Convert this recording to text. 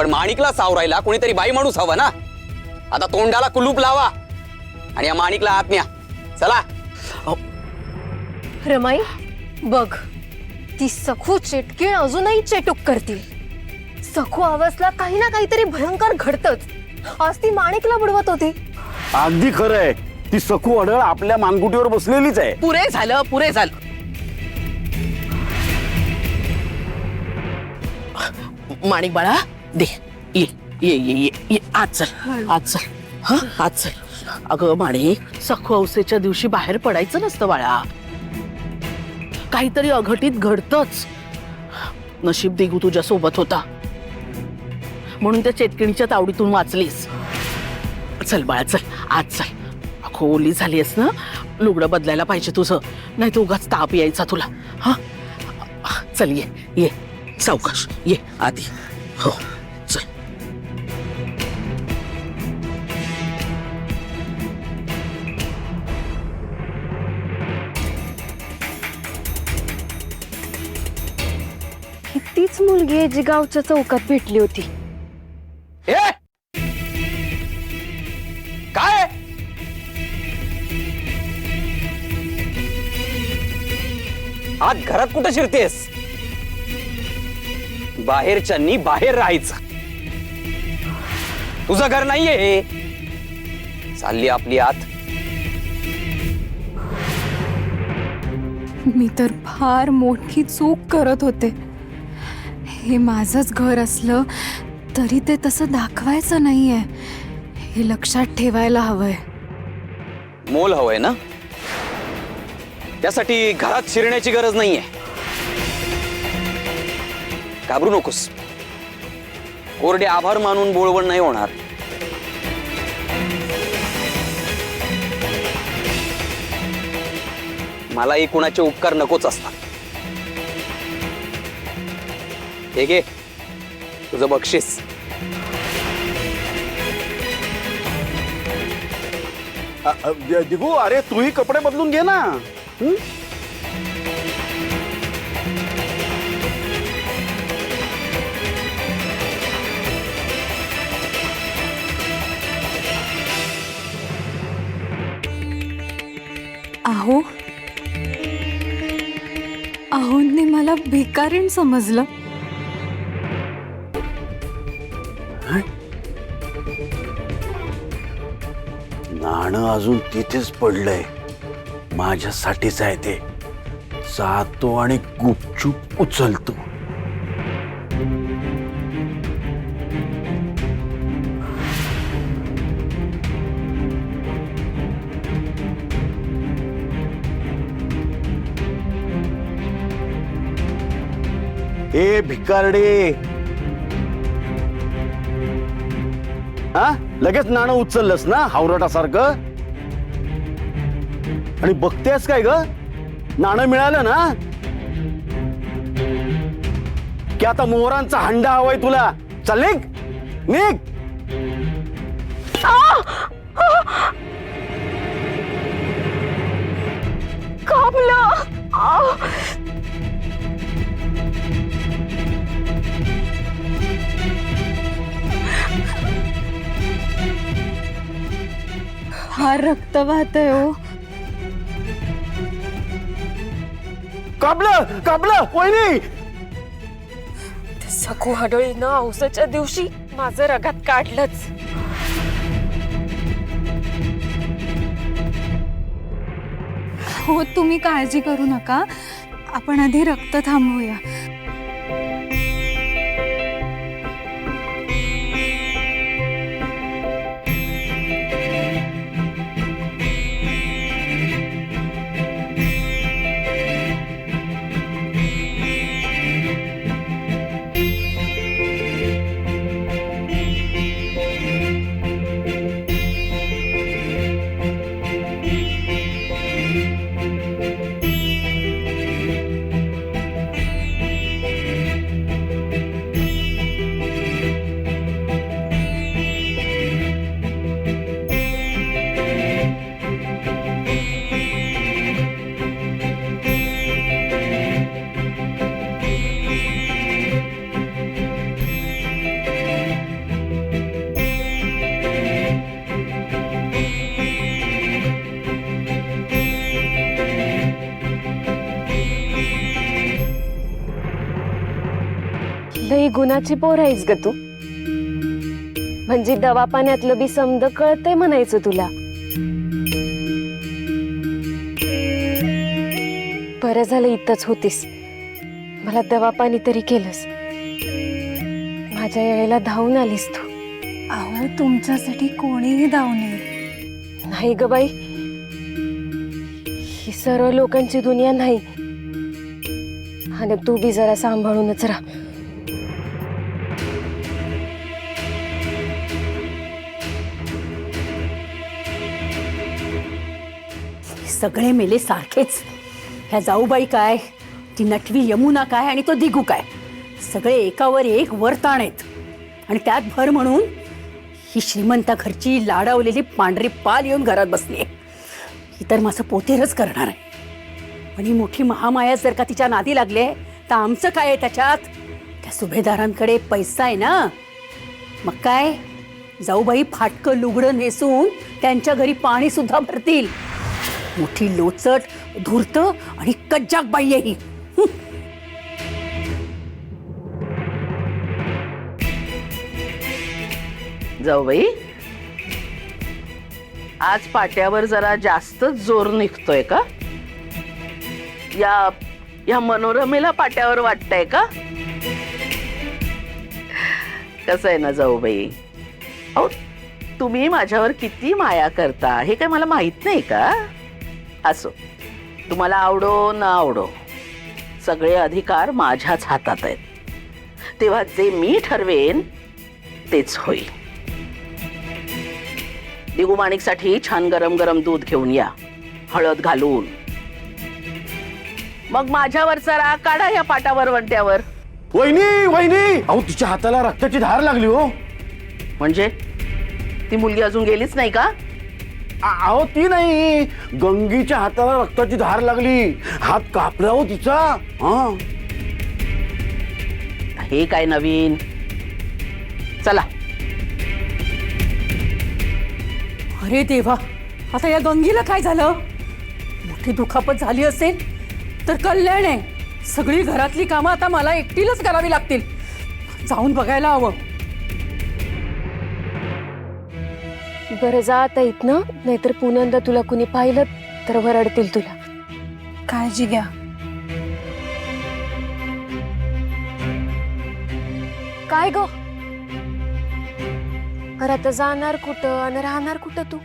पण माणिकला सावरायला कोणीतरी बाई माणूस हवा ना. आता तोंडाला कुलूप लावा आणि या माणिकला आत न्या. चला. रमाई बघ, ती सखू चेटकीण अजूनही चेटूक करते. सखू आवाजला काही ना काहीतरी भयंकर घडतच. आज ती माणिकला बुडवत होती. अगदी खरंय, ती सखू अडळ आपल्या मानगुटीवर बसलेलीच आहे. पुरे झालं, पुरे झालं. माणिक बाळा दे, ये ये ये ये ये आज चल, आज चल, हा आज चल. अगं माणिक, सखू औसेच्या दिवशी बाहेर पडायचं नसतं बाळा. काहीतरी अघटित घडतच. नशीब दिगू तुझ्या सोबत होता म्हणून त्या चेटकिणीच्या तावडीतून वाचलीस. चल बाळा चल, आज चल. खोली झालीस ना, लुगडं बदलायला पाहिजे तुझं, नाही तर उगाच ताप यायचा तुला. हा चल ये ये, सावकाश ये आधी. हो चल. ही तीच मुलगी आहे जी गावच्या चौकात भेटली होती. ए काय आज घरात कुठं शिरतेस? बाहेरच्यांनी बाहेर राहायचं. तुझं घर नाहीये हे. चालली आपली आत. मी तर फार मोठी चूक करत होते. हे माझंच घर असलं तरी ते तसं दाखवायचं नाहीये, हे लक्षात ठेवायला हवंय. मोल हवंय ना, त्यासाठी घरात शिरण्याची गरज नाहीये. घाबरू नकोस. कोरडे आभार मानून बोळवण नाही होणार. मलाही कुणाचे उपकार नकोच असतात. हे घे तुझं बक्षीस. दिगू, अरे तूही कपडे बदलून घे ना. आहो, आहोंनी मला भिकारीण समजलं. नाणं अजून तिथेच पडलंय. माझ्यासाठीच आहे ते. जातो आणि गुपचूप उचलतो. ए भिकारडे, हा लगेच नाणं उचललंस ना हावरटासारखं. आणि बघतेस काय ग, नाणं मिळालं ना की आता मोहरांचा हंडा हवाय तुला. चल निघ निघ. फार रक्त वाहतंय हो. कापलं कापलं वहिनी. सखू हडळीनं औसाच्या दिवशी माझं रगात काढलंच. हो, तुम्ही काळजी करू नका. आपण आधी रक्त थांबवूया. लई गुणाची पोर आहेस ग तू. म्हणजे दवापाण्यातलं बी समद कळतंय म्हणायचं तुला. बरं झालं इथंच होतीस, मला दवापाणी तरी केलंस. माझ्या वेळेला धावून आलीस तू. अहो तुमच्यासाठी कोणीही धावून येईल. नाही ग बाई, ही सर्व लोकांची दुनिया नाही. आणि तू बी जरा सांभाळूनच राहा. सगळे मेले सारखेच. ह्या जाऊबाई काय, ती नटवी यमुना काय आणि तो दिगू काय, सगळे एकावर एक वरताण आहेत. आणि त्यात भर म्हणून ही श्रीमंता घरची लाडावलेली पांढरी पाल येऊन घरात बसली. ही तर माझं पोतेरच करणार आहे. पण ही मोठी महामाया जर का तिच्या नादी लागले तर आमचं काय आहे त्याच्यात? त्या सुभेदारांकडे पैसा आहे ना. मग काय, जाऊबाई फाटकं लुगडं नेसून त्यांच्या घरी पाणी सुद्धा भरतील. मोठी लोचट, धूर्त आणि कज्जाक बाई आहे ही. जाऊबाई, आज पाट्यावर जरा जास्तच जोर निघतोय का? या मनोरमेला पाट्यावर वाटतंय का? कसं आहे ना जाऊबाई, अहो तुम्ही माझ्यावर किती माया करता हे काय मला माहित नाही का? असो, तुम्हाला आवडो ना आवडो, सगळे अधिकार माझ्याच हातात आहेत. तेव्हा जे मी ठरवेन तेच होईल. दिगू माणिकसाठी छान गरम गरम दूध घेऊन या, हळद घालून. मग माझ्यावरचा राग काढा या पाटावर वंट्यावर. वहिनी वहिनी, अहो तिच्या हाताला रक्ताची धार लागली हो. म्हणजे ती मुलगी अजून गेलीच नाही का? अहो ती नाही, गंगीच्या हाताला रक्ताची धार लागली, हात कापला हो तिचा. हा, हे काय नवीन? चला. अरे देवा, आता या गंगीला काय झालं? मोठी दुखापत झाली असेल तर कल्याण आहे. सगळी घरातली कामं आता मला एकटीलाच करावी लागतील. जाऊन बघायला हवं. बरं जा आता इथनं, नाहीतर पुन्हा तुला कुणी पाहिलं तर वरडतील तुला. काळजी घ्या. काय गो, अरे आता जाणार कुठं आणि राहणार कुठं तू?